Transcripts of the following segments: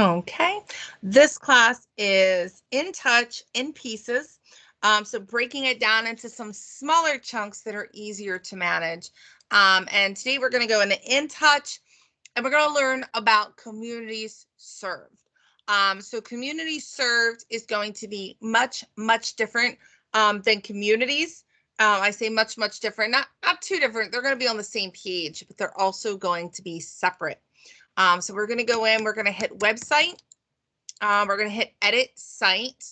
Okay, this class is in touch in pieces. So breaking it down into some smaller chunks that are easier to manage. And today we're going to go into in touch and we're going to learn about communities served. So communities served is going to be much, much different than communities. I say much, much different, not too different. They're going to be on the same page, but they're also going to be separate. So we're going to go in, we're going to hit website. We're going to hit edit site.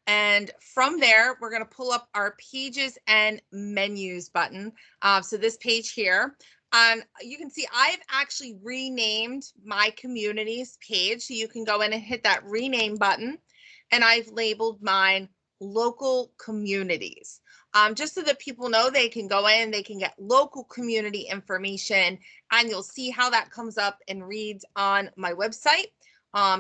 And from there, we're going to pull up our pages and menus button. So this page here, you can see I've actually renamed my communities page. So you can go in and hit that rename button. And I've labeled mine local communities. Just so that people know they can go in, they can get local community information, and you'll see how that comes up and reads on my website.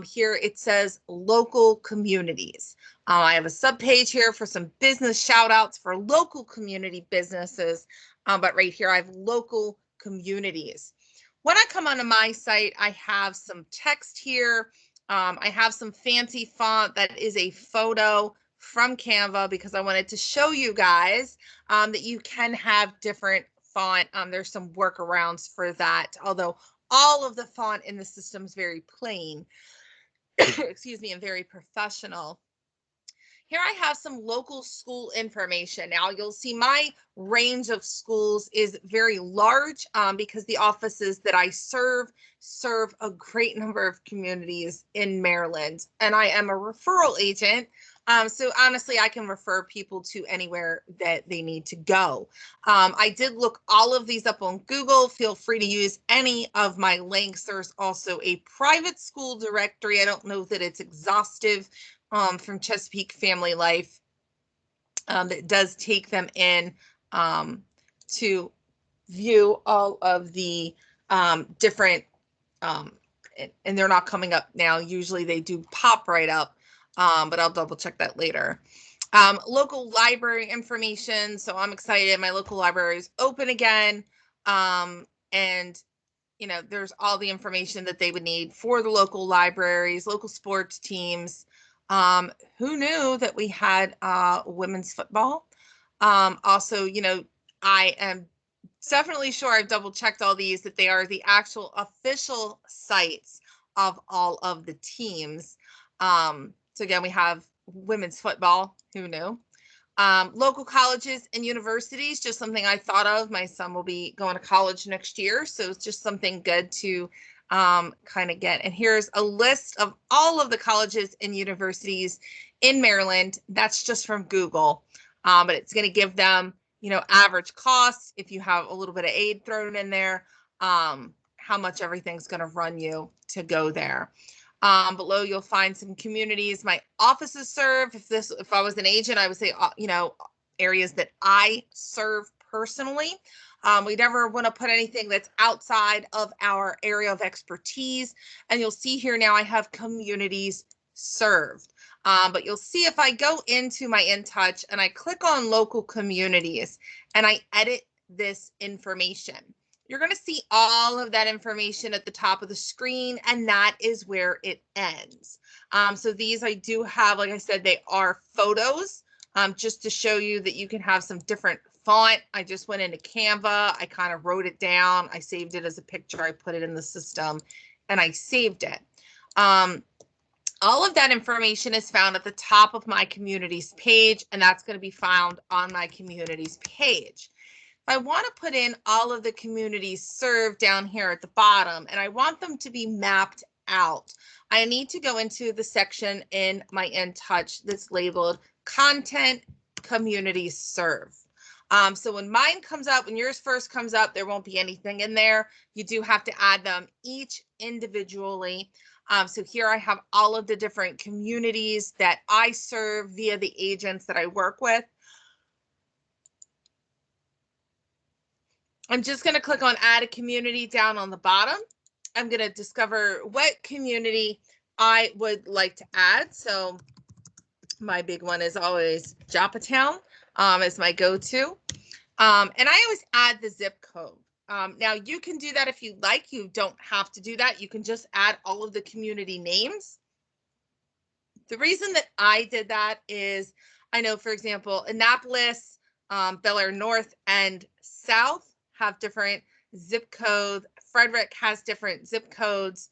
Here it says local communities. I have a subpage here for some business shout outs for local community businesses, but right here I have local communities. When I come onto my site, I have some text here. I have some fancy font that is a photo from Canva because I wanted to show you guys that you can have different font. There's some workarounds for that, although all of the font in the system is very plain, excuse me, and very professional. Here I have some local school information. Now you'll see my range of schools is very large because the offices that I serve a great number of communities in Maryland, and I am a referral agent. So honestly, I can refer people to anywhere that they need to go. I did look all of these up on Google. Feel free to use any of my links. There's also a private school directory. I don't know that it's exhaustive from Chesapeake Family Life that does take them in to view all of the different, and they're not coming up now. Usually they do pop right up. But I'll double check that later. Local library information. So I'm excited. My local library is open again. And, you know, there's all the information that they would need for the local libraries, local sports teams. Who knew that we had women's football? Also, you know, I am definitely sure I've double checked all these, that they are the actual official sites of all of the teams. So again, we have women's football. Who knew? Local colleges and universities, just something I thought of. My son will be going to college next year, so it's just something good to kind of get. And here's a list of all of the colleges and universities in Maryland. That's just from Google, but it's going to give them, you know, average costs if you have a little bit of aid thrown in there, how much everything's going to run you to go there. Below you'll find some communities my offices serve. If I was an agent, I would say, you know, areas that I serve personally. We never want to put anything that's outside of our area of expertise. And you'll see here now I have communities served. But you'll see if I go into my InTouch and I click on local communities and I edit this information, you're going to see all of that information at the top of the screen, and that is where it ends. So these I do have, like I said, they are photos, just to show you that you can have some different font. I just went into Canva, I kind of wrote it down, I saved it as a picture, I put it in the system, and I saved it. All of that information is found at the top of my communities page, and that's going to be found on my communities page. I want to put in all of the communities served down here at the bottom, and I want them to be mapped out. I need to go into the section in my InTouch that's labeled Content Communities Served. So when mine comes up, when yours first comes up, there won't be anything in there. You do have to add them each individually. So here I have all of the different communities that I serve via the agents that I work with. I'm just going to click on add a community down on the bottom. I'm going to discover what community I would like to add. So my big one is always Joppatown, is my go-to. And I always add the zip code. Now you can do that if you like. You don't have to do that. You can just add all of the community names. The reason that I did that is I know, for example, Annapolis, Bel Air North and South have different zip codes. Frederick has different zip codes.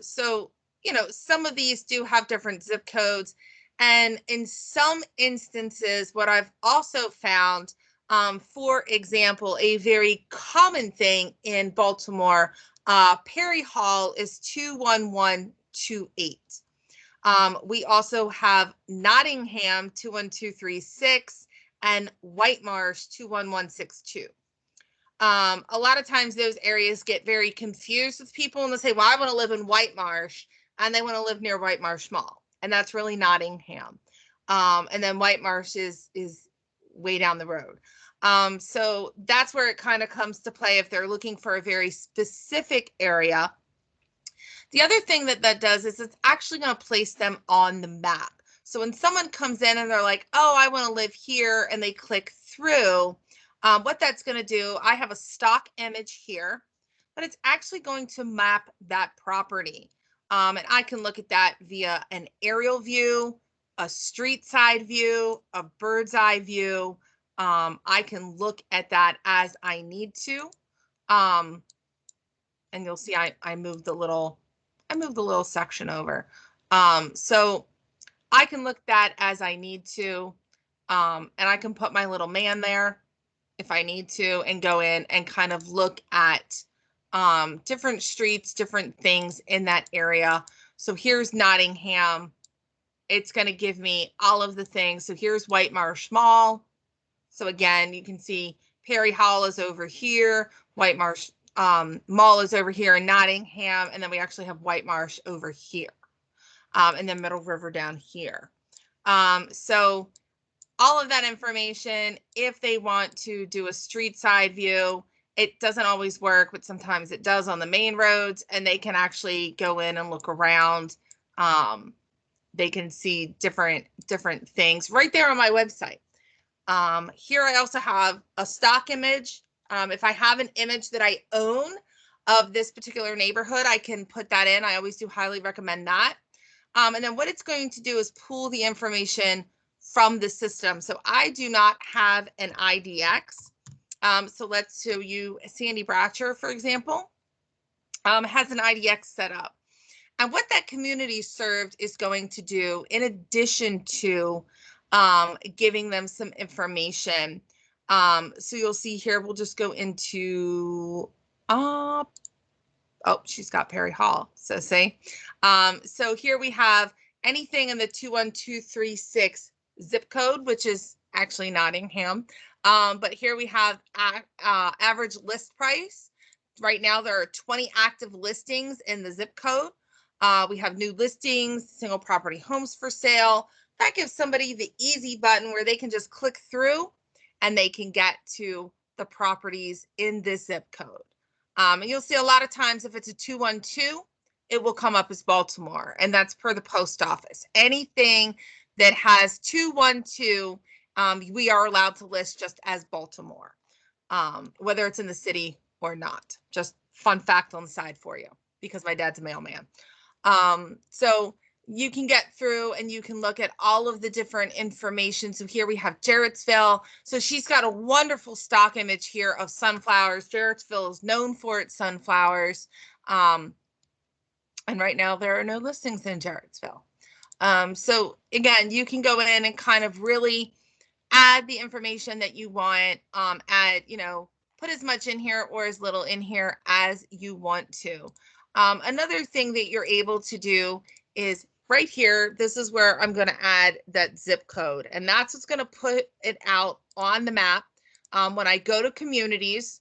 So, you know, some of these do have different zip codes. And in some instances, what I've also found, for example, a very common thing in Baltimore, Perry Hall is 21128. We also have Nottingham 21236 and White Marsh 21162. A lot of times those areas get very confused with people and they say, well, I want to live in White Marsh, and they want to live near White Marsh Mall. And that's really Nottingham. And then White Marsh is way down the road. So that's where it kind of comes to play if they're looking for a very specific area. The other thing that does is it's actually going to place them on the map. So when someone comes in and they're like, oh, I want to live here, and they click through, what that's going to do, I have a stock image here, but it's actually going to map that property. And I can look at that via an aerial view, a street side view, a bird's eye view. I can look at that as I need to. And you'll see I moved the little section over. So I can look that as I need to. And I can put my little man there if I need to, and go in and kind of look at different streets, different things in that area. So here's Nottingham. It's going to give me all of the things. So here's White Marsh Mall. So again, you can see Perry Hall is over here. White Marsh Mall is over here in Nottingham. And then we actually have White Marsh over here. And then Middle River down here. So all of that information, if they want to do a street side view, it doesn't always work, but sometimes it does on the main roads, and they can actually go in and look around. They can see different things right there on my website. Here I also have a stock image. If I have an image that I own of this particular neighborhood, I can put that in. I always do highly recommend that. And then what it's going to do is pull the information from the system. So I do not have an IDX. So let's show you Sandy Bratcher, for example, has an IDX set up. And what that community served is going to do, in addition to giving them some information. So you'll see here, we'll just go into, oh, she's got Perry Hall. So see, so here we have anything in the 21236 zip code, which is actually Nottingham. But here we have average list price. Right now, there are 20 active listings in the zip code. We have new listings, single property homes for sale. That gives somebody the easy button where they can just click through and they can get to the properties in this zip code. And you'll see a lot of times if it's a 212, it will come up as Baltimore, and that's per the post office. Anything that has 212, we are allowed to list just as Baltimore, whether it's in the city or not. Just fun fact on the side for you, because my dad's a mailman. So you can get through and you can look at all of the different information. So here we have Jarrettsville. So she's got a wonderful stock image here of sunflowers. Jarrettsville is known for its sunflowers. And right now there are no listings in Jarrettsville. So again, you can go in and kind of really add the information that you want, add, put as much in here or as little in here as you want to. Another thing that you're able to do is right here, this is where I'm going to add that zip code, and that's what's going to put it out on the map. When I go to communities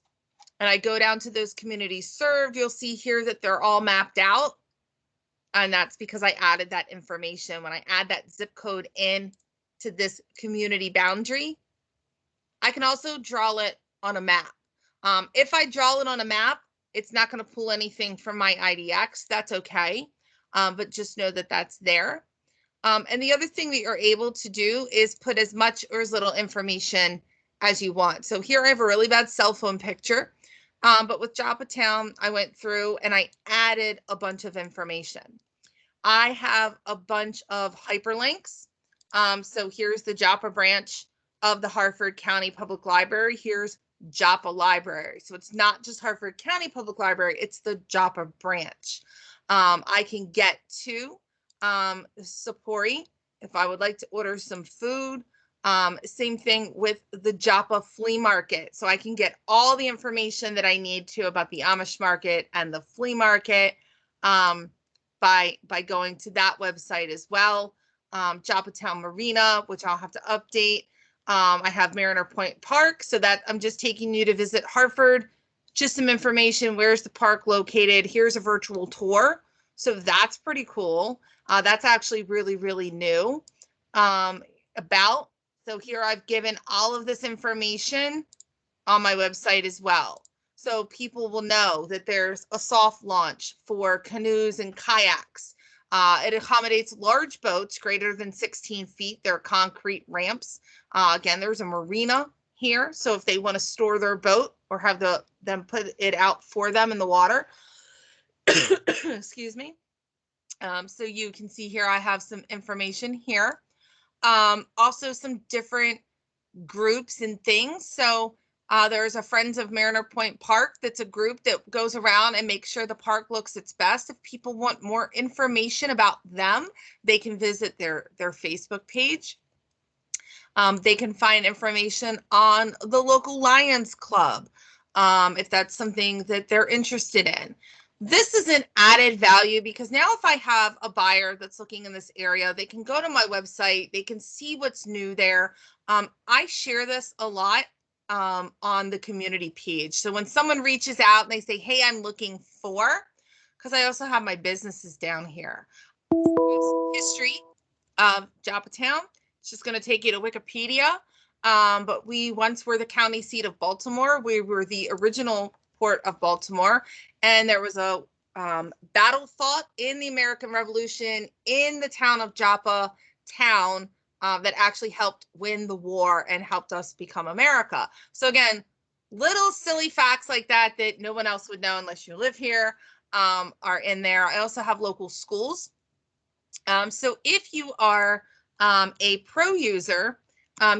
and I go down to those communities served, you'll see here that they're all mapped out. And that's because I added that information. When I add that zip code in to this community boundary, I can also draw it on a map. If I draw it on a map, it's not going to pull anything from my IDX. That's okay. But just know that that's there. And the other thing that you're able to do is put as much or as little information as you want. So here I have a really bad cell phone picture. But with Joppatown, I went through and I added a bunch of information. I have a bunch of hyperlinks. So here's the Joppa branch of the Harford County Public Library. Here's Joppa Library. So it's not just Harford County Public Library, it's the Joppa branch. I can get to Sapori if I would like to order some food. Same thing with the Joppa Flea Market. So I can get all the information that I need to about the Amish market and the flea market by going to that website as well. Joppatown Marina, which I'll have to update. I have Mariner Point Park, so that I'm just taking you to visit Harford. Just some information. Where's the park located? Here's a virtual tour. So that's pretty cool. That's actually really, really new. So here I've given all of this information on my website as well. So people will know that there's a soft launch for canoes and kayaks. It accommodates large boats greater than 16 feet. They're concrete ramps. Again, there's a marina here. So if they want to store their boat or have them put it out for them in the water, excuse me. So you can see here, I have some information here. Also some different groups and things. So there's a Friends of Mariner Point Park. That's a group that goes around and makes sure the park looks its best. If people want more information about them, they can visit their Facebook page. They can find information on the local Lions Club, if that's something that they're interested in. This is an added value because now if I have a buyer that's looking in this area, they can go to my website, they can see what's new there. I share this a lot on the community page. So when someone reaches out and they say, hey, I'm looking for, because I also have my businesses down here. History of Joppatown. It's just going to take you to Wikipedia. But we once were the county seat of Baltimore. We were the original port of Baltimore. And there was a battle fought in the American Revolution in the town of Joppa town that actually helped win the war and helped us become America. So again, little silly facts like that that no one else would know unless you live here are in there. I also have local schools. So if you are a pro user,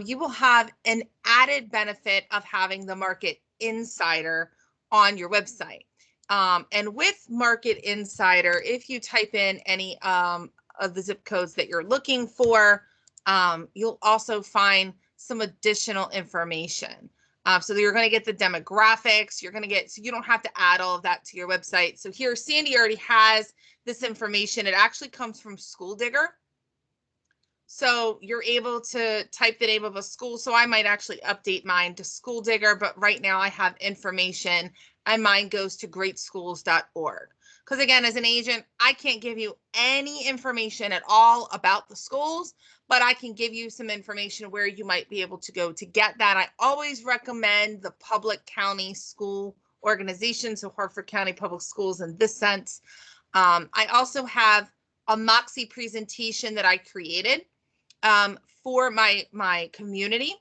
you will have an added benefit of having the Market Insider on your website. And with Market Insider, if you type in any of the zip codes that you're looking for, you'll also find some additional information. So you're going to get the demographics, you're going to get, so you don't have to add all of that to your website. So here, Sandy already has this information. It actually comes from School Digger. So you're able to type the name of a school. So I might actually update mine to School Digger, but right now I have information and mine goes to greatschools.org. Because again, as an agent, I can't give you any information at all about the schools, but I can give you some information where you might be able to go to get that. I always recommend the public county school organization, so Harford County Public Schools in this sense. I also have a Moxie presentation that I created for my community.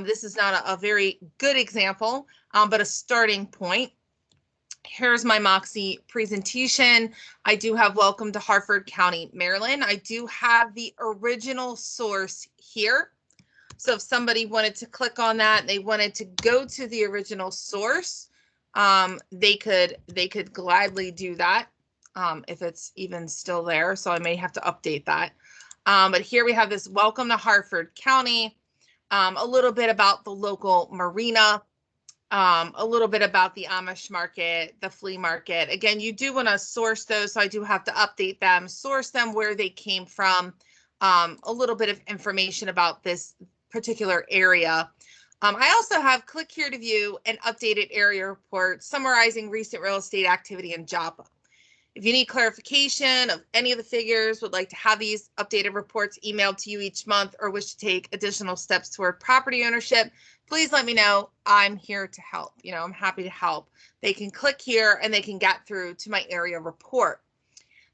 This is not a very good example, but a starting point. Here's my Moxie presentation. I do have Welcome to Harford County, Maryland. I do have the original source here. So if somebody wanted to click on that, they wanted to go to the original source, they could gladly do that if it's even still there. So I may have to update that. But here we have this Welcome to Harford County, a little bit about the local marina, a little bit about the Amish market, the flea market. Again, you do want to source those, so I do have to update them, source them, where they came from, a little bit of information about this particular area. I also have click here to view an updated area report summarizing recent real estate activity in Joppa. If you need clarification of any of the figures, would like to have these updated reports emailed to you each month, or wish to take additional steps toward property ownership, please let me know. I'm here to help. I'm happy to help. They can click here and they can get through to my area report.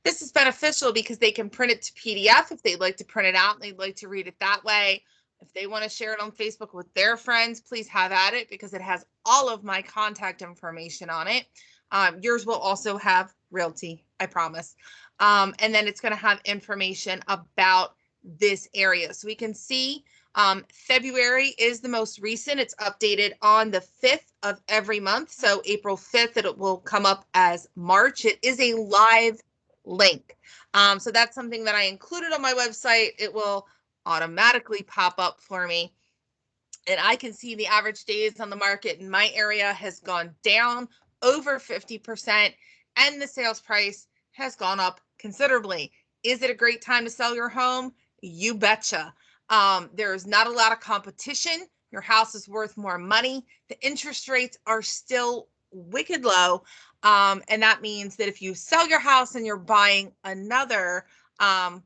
This is beneficial because they can print it to PDF if they'd like to print it out and they'd like to read it that way. If they want to share it on Facebook with their friends, please have at it, because it has all of my contact information on it. Yours will also have realty, I promise. And then it's going to have information about this area. So we can see February is the most recent. It's updated on the 5th of every month. So April 5th, it will come up as March. It is a live link. So that's something that I included on my website. It will automatically pop up for me. And I can see the average days on the market in my area has gone down over 50%, and the sales price has gone up considerably. Is it a great time to sell your home? You betcha. There's not a lot of competition. Your house is worth more money. The interest rates are still wicked low. And that means that if you sell your house and you're buying another, in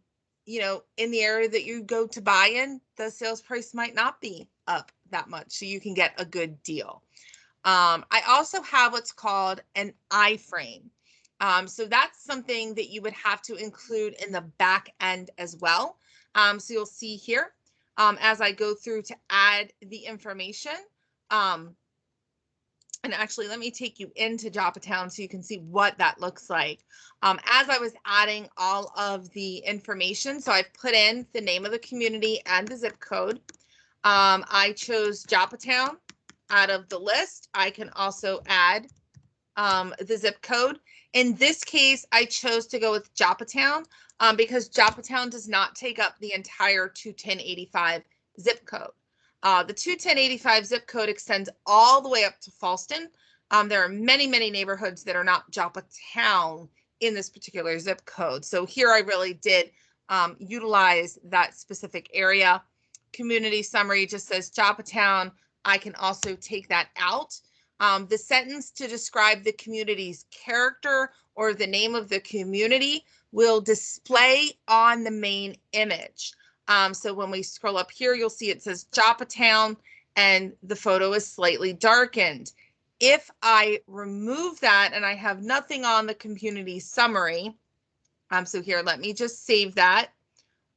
the area that you go to buy in, the sales price might not be up that much. So you can get a good deal. I also have what's called an iframe. So that's something that you would have to include in the back end as well. So you'll see here as I go through to add the information. And actually, let me take you into Joppatown so you can see what that looks like. As I was adding all of the information, so I've put in the name of the community and the zip code. I chose Joppatown out of the list. I can also add the zip code. In this case, I chose to go with Joppatown because Joppatown does not take up the entire 21085 zip code. The 21085 zip code extends all the way up to Falston. There are many, many neighborhoods that are not Joppatown in this particular zip code. So here I really did utilize that specific area. Community summary just says Joppatown. I can also take that out. The sentence to describe the community's character or the name of the community will display on the main image. So when we scroll up here, you'll see it says Joppatown and the photo is slightly darkened. If I remove that and I have nothing on the community summary, so here, let me just save that.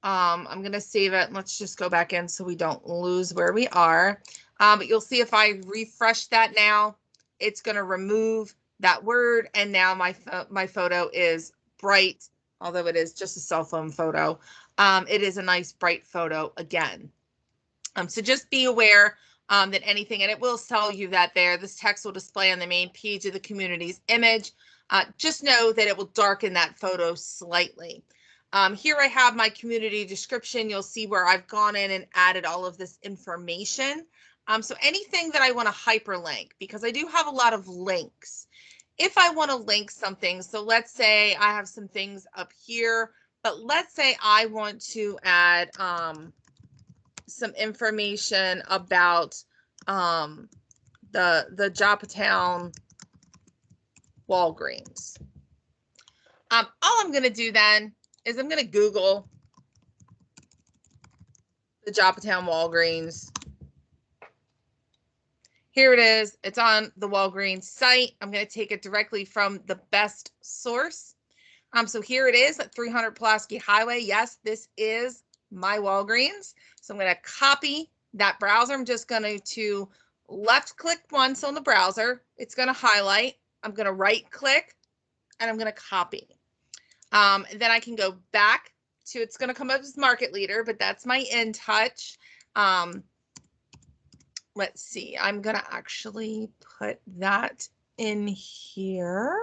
I'm going to save it. Let's just go back in so we don't lose where we are. But you'll see if I refresh that now, it's going to remove that word. And now my photo is bright, although it is just a cell phone photo. It is a nice bright photo again. So just be aware that anything, and it will tell you that this text will display on the main page of the community's image. Just know that it will darken that photo slightly. Here I have my community description. You'll see where I've gone in and added all of this information. So anything that I want to hyperlink, because I do have a lot of links. If I want to link something, so let's say I have some things up here, but let's say I want to add some information about the Joppatown Walgreens. All I'm going to do then is I'm going to Google the Joppatown Walgreens. Here it is. It's on the Walgreens site. I'm going to take it directly from the best source. So here it is at 300 Pulaski Highway. Yes, this is my Walgreens. So I'm going to copy that browser. I'm just going to left click once on the browser. It's going to highlight. I'm going to right click and I'm going to copy. Then I can go back to, it's going to come up as market leader, but that's my InTouch. Let's see, I'm going to actually put that in here.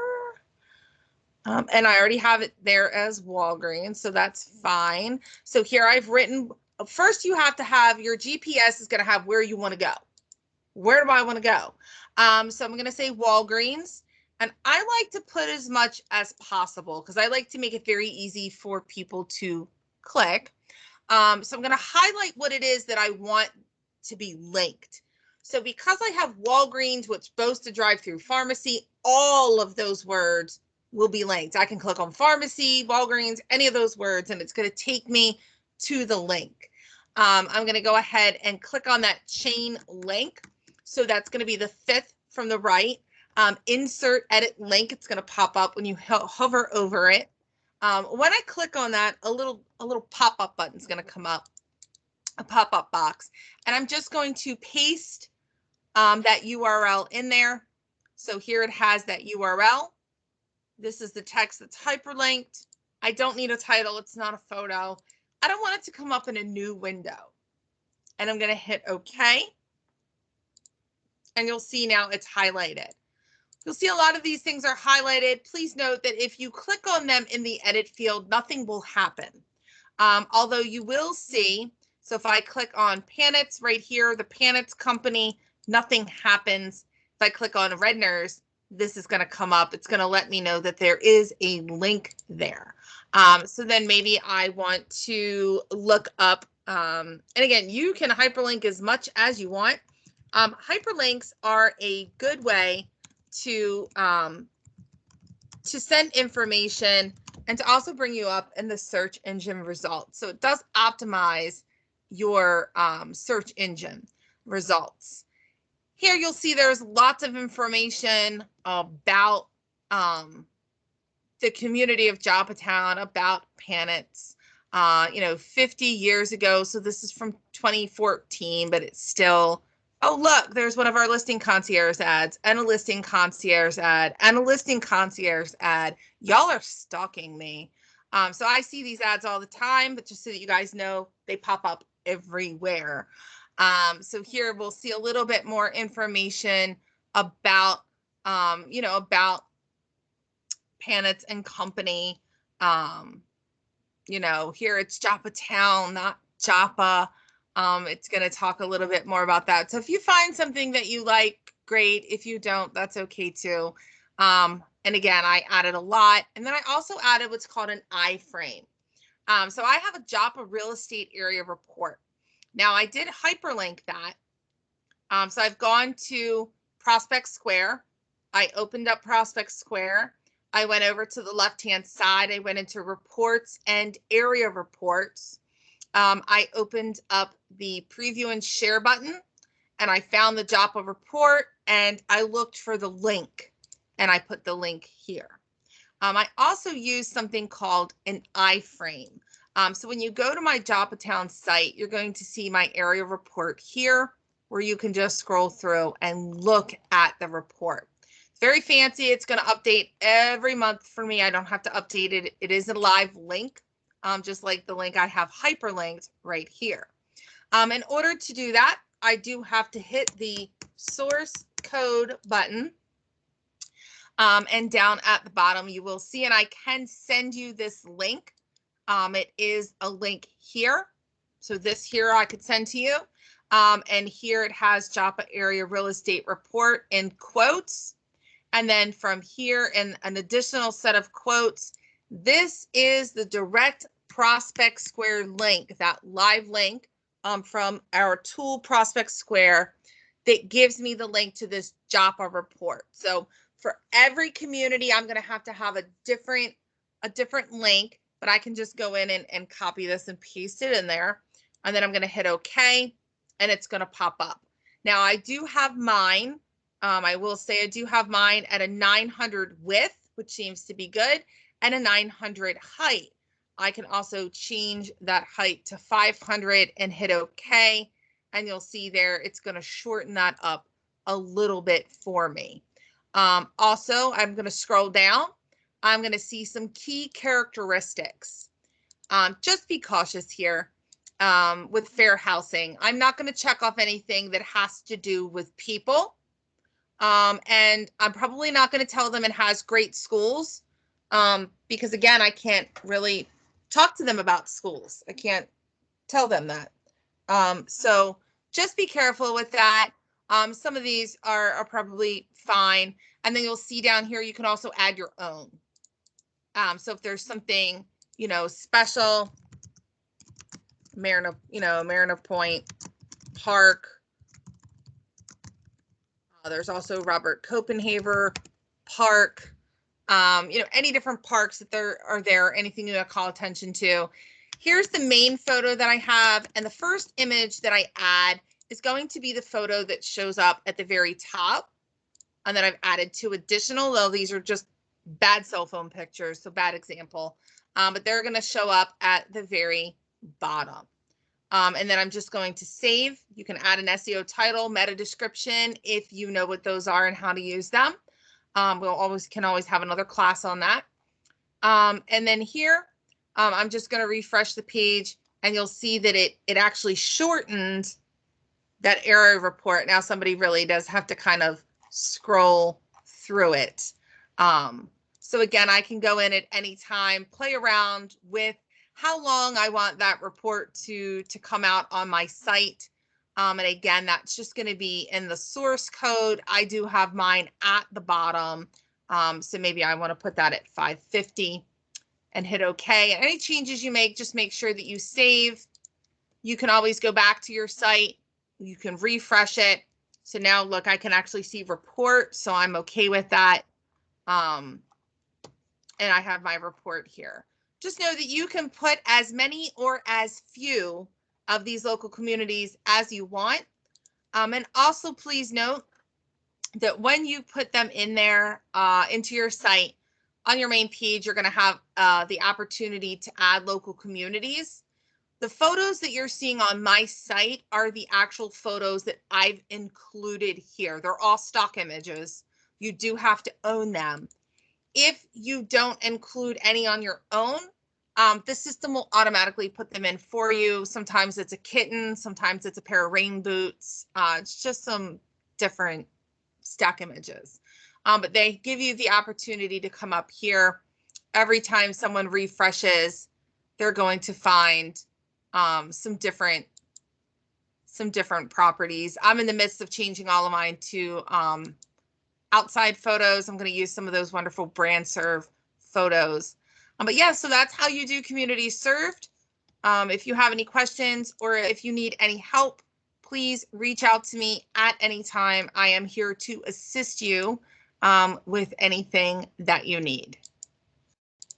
And I already have it there as Walgreens, so that's fine. So here I've written, first you have to have, your GPS is going to have where you want to go. Where do I want to go? So I'm going to say Walgreens. And I like to put as much as possible because I like to make it very easy for people to click. So I'm going to highlight what it is that I want to be linked. So because I have Walgreens, which boasts a drive-through pharmacy, all of those words will be linked. I can click on pharmacy, Walgreens, any of those words, and it's going to take me to the link. I'm going to go ahead and click on that chain link. So that's going to be the 5th from the right. Insert edit link. It's going to pop up when you hover over it. When I click on that, a little pop-up button is going to come up, a pop-up box, and I'm just going to paste that URL in there. So here it has that URL. This is the text that's hyperlinked. I don't need a title. It's not a photo. I don't want it to come up in a new window. And I'm going to hit OK. And you'll see now it's highlighted. You'll see a lot of these things are highlighted. Please note that if you click on them in the edit field, nothing will happen. Although you will see, so if I click on Panitz right here, the Panitz company, nothing happens. If I click on Redner's, this is going to come up. It's going to let me know that there is a link there. So then maybe I want to look up, and again, you can hyperlink as much as you want. Hyperlinks are a good way to send information and to also bring you up in the search engine results. So it does optimize your search engine results. Here you'll see there's lots of information about the community of Joppatown, about Panitz. 50 years ago. So this is from 2014, but it's still, oh, look, there's one of our listing concierge ads and a listing concierge ad and a listing concierge ad. Y'all are stalking me. So I see these ads all the time, but just so that you guys know, they pop up everywhere. So here we'll see a little bit more information about, about Panitz and Company. Here it's Joppatown, not Joppa. It's going to talk a little bit more about that. So if you find something that you like, great. If you don't, that's okay too. And again, I added a lot. And then I also added what's called an iframe. So I have a Joppa real estate area report. Now I did hyperlink that. So I've gone to Prospect Square. I opened up Prospect Square. I went over to the left-hand side. I went into reports and area reports. I opened up the preview and share button and I found the Joppa report and I looked for the link and I put the link here. I also used something called an iframe. So when you go to my Joppatown site, you're going to see my area report here where you can just scroll through and look at the report. Very fancy. It's going to update every month for me. I don't have to update it. It is a live link, just like the link I have hyperlinked right here. In order to do that, I do have to hit the source code button. And down at the bottom, you will see, and I can send you this link. It is a link here. So this here I could send to you. And here it has Joppa Area Real Estate Report in quotes. And then from here in an additional set of quotes, this is the direct Prospect Square link, that live link from our tool Prospect Square that gives me the link to this Joppa report. So for every community, I'm going to have a different link, but I can just go in and copy this and paste it in there. And then I'm going to hit OK, and it's going to pop up. Now I do have mine. I will say I do have mine at a 900 width, which seems to be good, and a 900 height. I can also change that height to 500 and hit OK. And you'll see there, it's going to shorten that up a little bit for me. Also, I'm going to scroll down. I'm going to see some key characteristics. Just be cautious here with fair housing. I'm not going to check off anything that has to do with people. And I'm probably not going to tell them it has great schools because, again, I can't really talk to them about schools. I can't tell them that. So just be careful with that. Some of these are probably fine. And then you'll see down here, you can also add your own. So if there's something, special, Mariner Point Park. There's also Robert Copenhaver Park. Any different parks that are there, anything you want to call attention to. Here's the main photo that I have. And the first image that I add is going to be the photo that shows up at the very top. And then I've added 2 additional, though these are just bad cell phone pictures, so bad example. But they're going to show up at the very bottom. And then I'm just going to save. You can add an SEO title, meta description, if you know what those are and how to use them. We'll can always have another class on that. And then here, I'm just going to refresh the page, and you'll see that it actually shortened that error report. Now somebody really does have to kind of scroll through it. So again, I can go in at any time, play around with how long I want that report to come out on my site. And again, that's just going to be in the source code. I do have mine at the bottom. So maybe I want to put that at 550 and hit OK. And any changes you make, just make sure that you save. You can always go back to your site. You can refresh it. So now look, I can actually see report. So I'm OK with that. And I have my report here. Just know that you can put as many or as few of these local communities as you want. And also please note that when you put them in there into your site, on your main page, you're going to have the opportunity to add local communities. The photos that you're seeing on my site are the actual photos that I've included here. They're all stock images. You do have to own them. If you don't include any on your own, the system will automatically put them in for you. Sometimes it's a kitten, sometimes it's a pair of rain boots. It's just some different stock images. But they give you the opportunity to come up here. Every time someone refreshes, they're going to find some different properties. I'm in the midst of changing all of mine to outside photos. I'm going to use some of those wonderful brand serve photos. But yeah, so that's how you do community served. If you have any questions or if you need any help, please reach out to me at any time. I am here to assist you with anything that you need.